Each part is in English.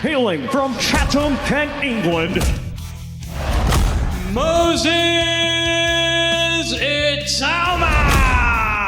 hailing from Chatham, Kent, England, Moses Itauma!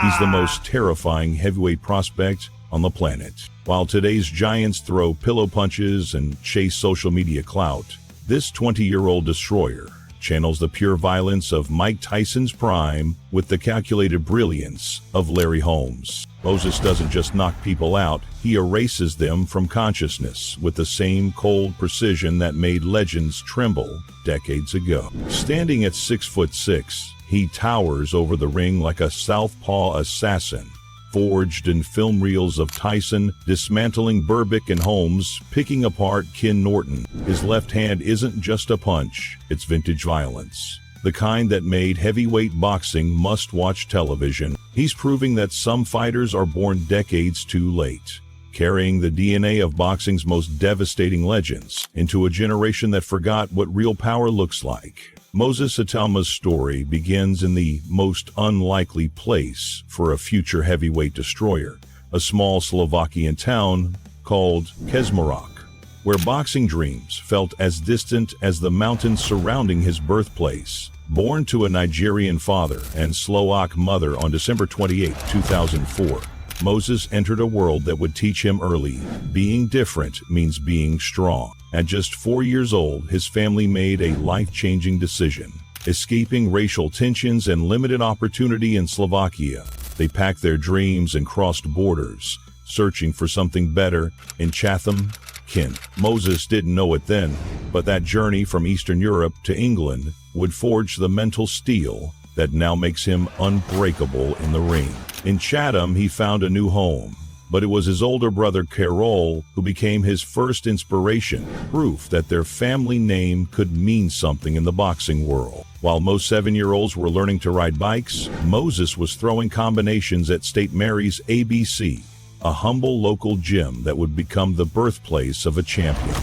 He's the most terrifying heavyweight prospect on the planet. While today's giants throw pillow punches and chase social media clout, this 20-year-old destroyer channels the pure violence of Mike Tyson's prime with the calculated brilliance of Larry Holmes. Moses doesn't just knock people out, he erases them from consciousness with the same cold precision that made legends tremble decades ago. Standing at 6'6", he towers over the ring like a southpaw assassin, forged in film reels of Tyson dismantling Burbick and Holmes, picking apart Ken Norton. His left hand isn't just a punch, it's vintage violence. The kind that made heavyweight boxing must-watch television. He's proving that some fighters are born decades too late, carrying the DNA of boxing's most devastating legends into a generation that forgot what real power looks like. Moses Itauma's story begins in the most unlikely place for a future heavyweight destroyer, a small Slovakian town called Kežmarok, where boxing dreams felt as distant as the mountains surrounding his birthplace. Born to a Nigerian father and Slovak mother on December 28, 2004, Moses entered a world that would teach him early, being different means being strong. At just 4 years old, his family made a life-changing decision. Escaping racial tensions and limited opportunity in Slovakia, they packed their dreams and crossed borders, searching for something better in Chatham, Kent. Moses didn't know it then, but that journey from Eastern Europe to England would forge the mental steel that now makes him unbreakable in the ring. In Chatham, he found a new home, but it was his older brother Carol who became his first inspiration, proof that their family name could mean something in the boxing world. While most 7-year-olds were learning to ride bikes, Moses was throwing combinations at St. Mary's ABC, a humble local gym that would become the birthplace of a champion.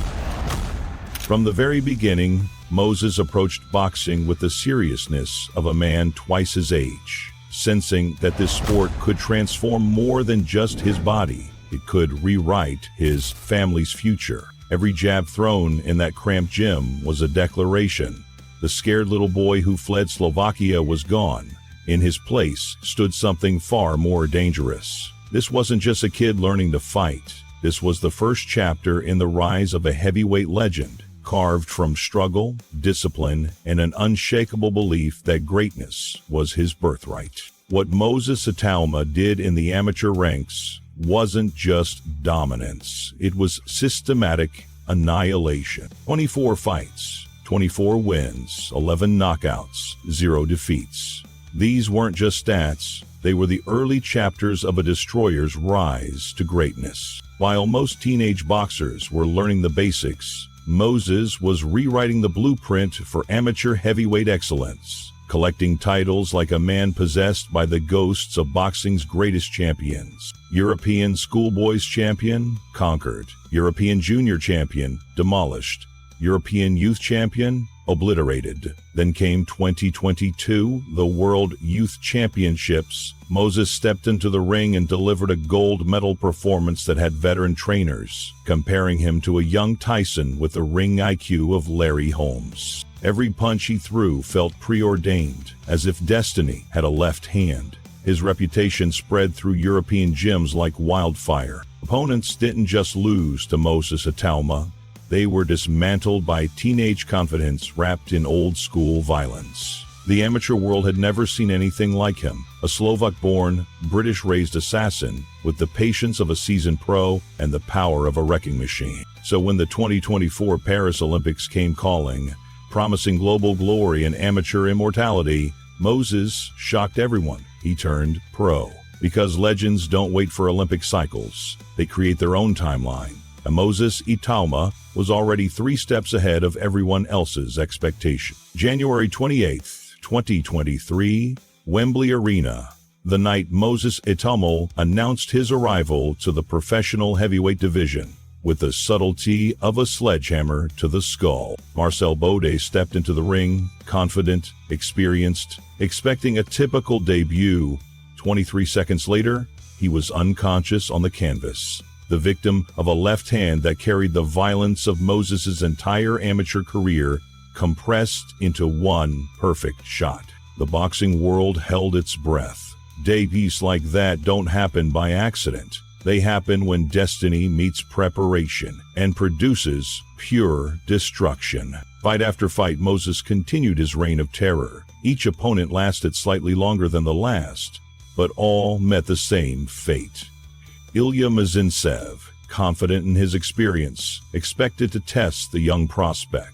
From the very beginning, Moses approached boxing with the seriousness of a man twice his age, sensing that this sport could transform more than just his body. It could rewrite his family's future. Every jab thrown in that cramped gym was a declaration. The scared little boy who fled Slovakia was gone. In his place stood something far more dangerous. This wasn't just a kid learning to fight. This was the first chapter in the rise of a heavyweight legend, carved from struggle, discipline, and an unshakable belief that greatness was his birthright. What Moses Itauma did in the amateur ranks wasn't just dominance. It was systematic annihilation. 24 fights, 24 wins, 11 knockouts, 0 defeats. These weren't just stats. They were the early chapters of a destroyer's rise to greatness. While most teenage boxers were learning the basics, Moses was rewriting the blueprint for amateur heavyweight excellence, collecting titles like a man possessed by the ghosts of boxing's greatest champions. European schoolboys champion, conquered. European junior champion, demolished. European youth champion, obliterated. Then came 2022, the World Youth Championships. Moses stepped into the ring and delivered a gold medal performance that had veteran trainers comparing him to a young Tyson with the ring IQ of Larry Holmes. Every punch he threw felt preordained, as if destiny had a left hand. His reputation spread through European gyms like wildfire. Opponents didn't just lose to Moses Itauma. They were dismantled by teenage confidence wrapped in old-school violence. The amateur world had never seen anything like him, a Slovak-born, British-raised assassin with the patience of a seasoned pro and the power of a wrecking machine. So when the 2024 Paris Olympics came calling, promising global glory and amateur immortality, Moses shocked everyone. He turned pro. Because legends don't wait for Olympic cycles, they create their own timeline. And Moses Itauma was already 3 steps ahead of everyone else's expectation. January 28, 2023, Wembley Arena. The night Moses Itauma announced his arrival to the professional heavyweight division. With the subtlety of a sledgehammer to the skull, Marcel Baudet stepped into the ring, confident, experienced, expecting a typical debut. 23 seconds later, he was unconscious on the canvas. the victim of a left hand that carried the violence of Moses's entire amateur career compressed into one perfect shot. The boxing world held its breath. Debuts like that don't happen by accident. They happen when destiny meets preparation and produces pure destruction. Fight after fight, Moses continued his reign of terror. Each opponent lasted slightly longer than the last, but all met the same fate. Ilya Mizintsev, confident in his experience, expected to test the young prospect.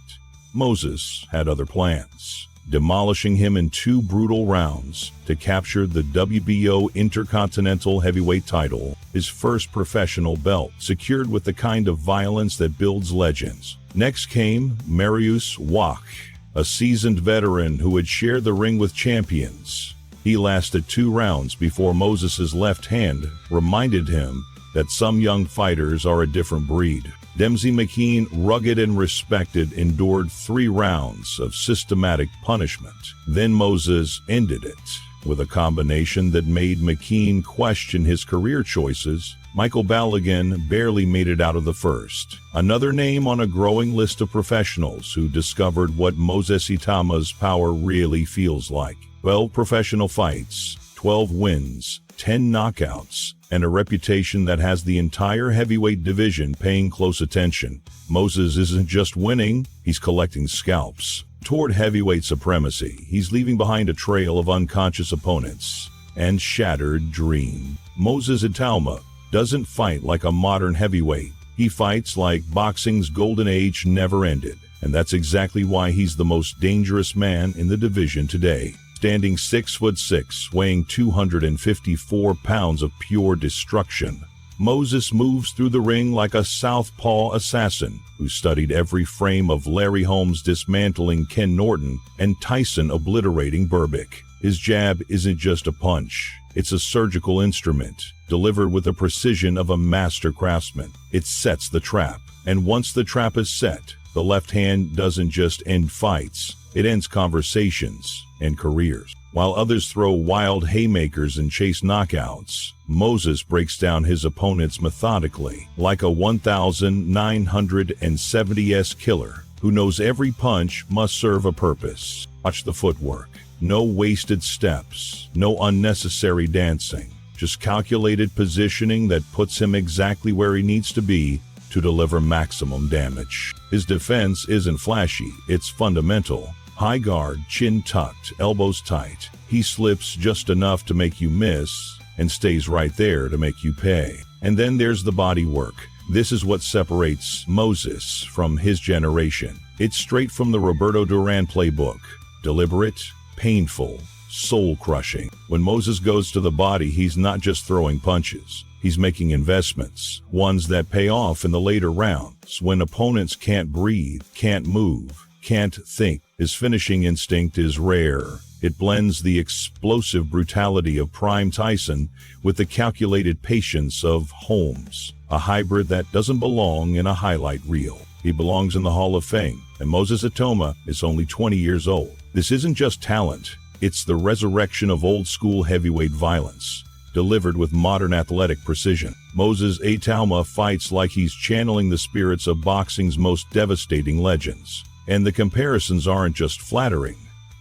Moses had other plans, demolishing him in 2 brutal rounds to capture the WBO Intercontinental Heavyweight title, his first professional belt, secured with the kind of violence that builds legends. Next came Mariusz Wach, a seasoned veteran who had shared the ring with champions. He lasted 2 rounds before Moses's left hand reminded him that some young fighters are a different breed. Dempsey McKean, rugged and respected, endured 3 rounds of systematic punishment. Then Moses ended it with a combination that made McKean question his career choices. Michael Balogun barely made it out of the first. Another name on a growing list of professionals who discovered what Moses Itauma's power really feels like. 12 professional fights, 12 wins, 10 knockouts, and a reputation that has the entire heavyweight division paying close attention. Moses isn't just winning, he's collecting scalps. Toward heavyweight supremacy, he's leaving behind a trail of unconscious opponents and shattered dreams. Moses Itauma doesn't fight like a modern heavyweight. He fights like boxing's golden age never ended, and that's exactly why he's the most dangerous man in the division today. Standing 6'6", weighing 254 pounds of pure destruction, Moses moves through the ring like a southpaw assassin who studied every frame of Larry Holmes dismantling Ken Norton and Tyson obliterating Berbick. His jab isn't just a punch, it's a surgical instrument, delivered with the precision of a master craftsman. It sets the trap, and once the trap is set, the left hand doesn't just end fights, it ends conversations and careers. While others throw wild haymakers and chase knockouts, Moses breaks down his opponents methodically, like a 1970s killer who knows every punch must serve a purpose. Watch the footwork. No wasted steps, no unnecessary dancing, just calculated positioning that puts him exactly where he needs to be to deliver maximum damage. His defense isn't flashy, it's fundamental. High guard, chin tucked, elbows tight. He slips just enough to make you miss and stays right there to make you pay. And then there's the body work. This is what separates Moses from his generation. It's straight from the Roberto Duran playbook. Deliberate, painful, soul-crushing. When Moses goes to the body, he's not just throwing punches. He's making investments, ones that pay off in the later rounds, when opponents can't breathe, can't move, can't think. His finishing instinct is rare. It blends the explosive brutality of prime Tyson with the calculated patience of Holmes, a hybrid that doesn't belong in a highlight reel. He belongs in the Hall of Fame, and Moses Itauma is only 20 years old. This isn't just talent, it's the resurrection of old-school heavyweight violence, delivered with modern athletic precision. Moses Itauma fights like he's channeling the spirits of boxing's most devastating legends. And the comparisons aren't just flattering,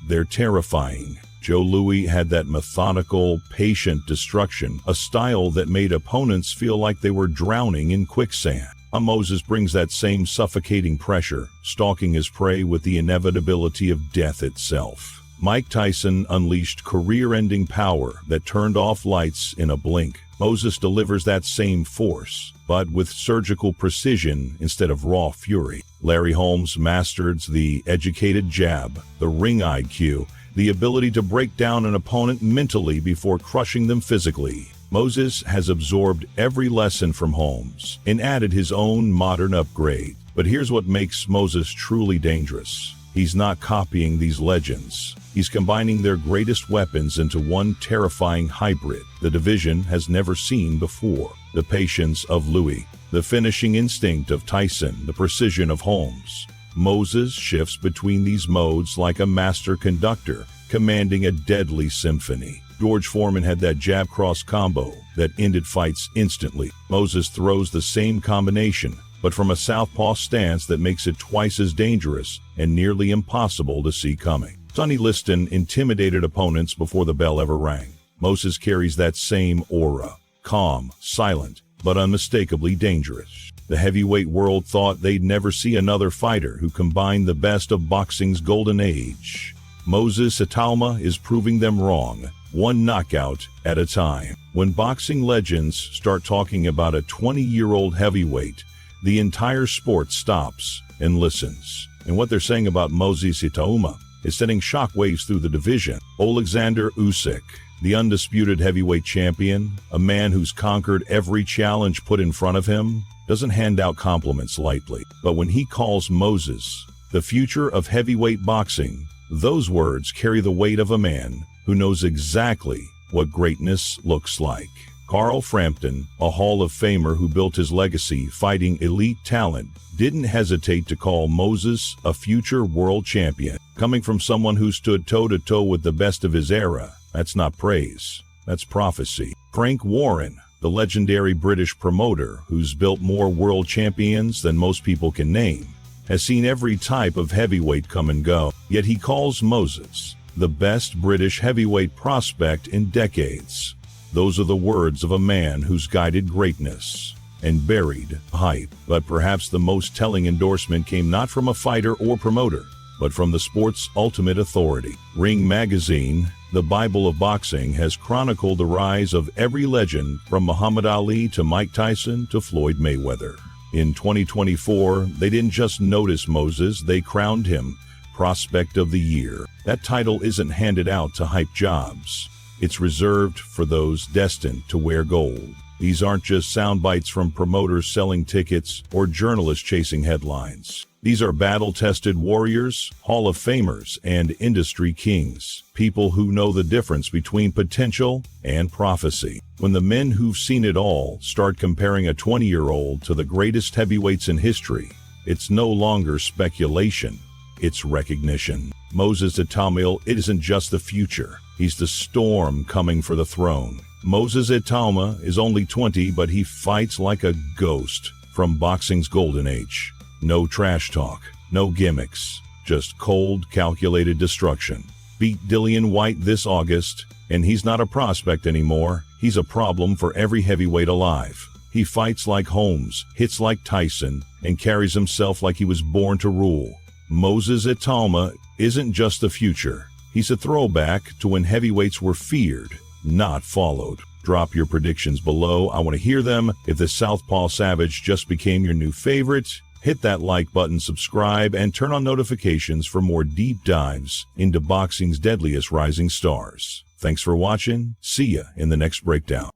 they're terrifying. Joe Louis had that methodical, patient destruction, a style that made opponents feel like they were drowning in quicksand. Moses brings that same suffocating pressure, stalking his prey with the inevitability of death itself. Mike Tyson unleashed career-ending power that turned off lights in a blink. Moses delivers that same force, but with surgical precision instead of raw fury. Larry Holmes mastered the educated jab, the ring IQ, the ability to break down an opponent mentally before crushing them physically. Moses has absorbed every lesson from Holmes and added his own modern upgrade. But here's what makes Moses truly dangerous. He's not copying these legends. He's combining their greatest weapons into one terrifying hybrid the division has never seen before. The patience of Louis, the finishing instinct of Tyson, the precision of Holmes. Moses shifts between these modes like a master conductor, commanding a deadly symphony. George Foreman had that jab-cross combo that ended fights instantly. Moses throws the same combination, but from a southpaw stance that makes it twice as dangerous and nearly impossible to see coming. Sonny Liston intimidated opponents before the bell ever rang. Moses carries that same aura, calm, silent, but unmistakably dangerous. The heavyweight world thought they'd never see another fighter who combined the best of boxing's golden age. Moses Itauma is proving them wrong, one knockout at a time. When boxing legends start talking about a 20-year-old heavyweight, the entire sport stops and listens. And what they're saying about Moses Itauma is sending shockwaves through the division. Alexander Usyk, the undisputed heavyweight champion, a man who's conquered every challenge put in front of him, doesn't hand out compliments lightly. But when he calls Moses the future of heavyweight boxing, those words carry the weight of a man who knows exactly what greatness looks like. Carl Frampton, a Hall of Famer who built his legacy fighting elite talent, didn't hesitate to call Moses a future world champion. Coming from someone who stood toe-to-toe with the best of his era, that's not praise, that's prophecy. Frank Warren, the legendary British promoter who's built more world champions than most people can name, has seen every type of heavyweight come and go, yet he calls Moses the best British heavyweight prospect in decades. Those are the words of a man who's guided greatness and buried hype. But perhaps the most telling endorsement came not from a fighter or promoter, but from the sport's ultimate authority. Ring Magazine, the Bible of boxing, has chronicled the rise of every legend from Muhammad Ali to Mike Tyson to Floyd Mayweather. In 2024, they didn't just notice Moses, they crowned him Prospect of the Year. That title isn't handed out to hype jobs. It's reserved for those destined to wear gold. These aren't just sound bites from promoters selling tickets or journalists chasing headlines. These are battle-tested warriors, Hall of Famers, and industry kings. People who know the difference between potential and prophecy. When the men who've seen it all start comparing a 20-year-old to the greatest heavyweights in history, it's no longer speculation, it's recognition. Moses Itauma isn't just the future. He's the storm coming for the throne. Moses Itauma is only 20, but he fights like a ghost from boxing's golden age. No trash talk, no gimmicks, just cold, calculated destruction. Beat Dillian White this August, and he's not a prospect anymore. He's a problem for every heavyweight alive. He fights like Holmes, hits like Tyson, and carries himself like he was born to rule. Moses Itauma isn't just the future. He's a throwback to when heavyweights were feared, not followed. Drop your predictions below. I want to hear them. If the Southpaw Savage just became your new favorite, hit that like button, subscribe, and turn on notifications for more deep dives into boxing's deadliest rising stars. Thanks for watching. See ya in the next breakdown.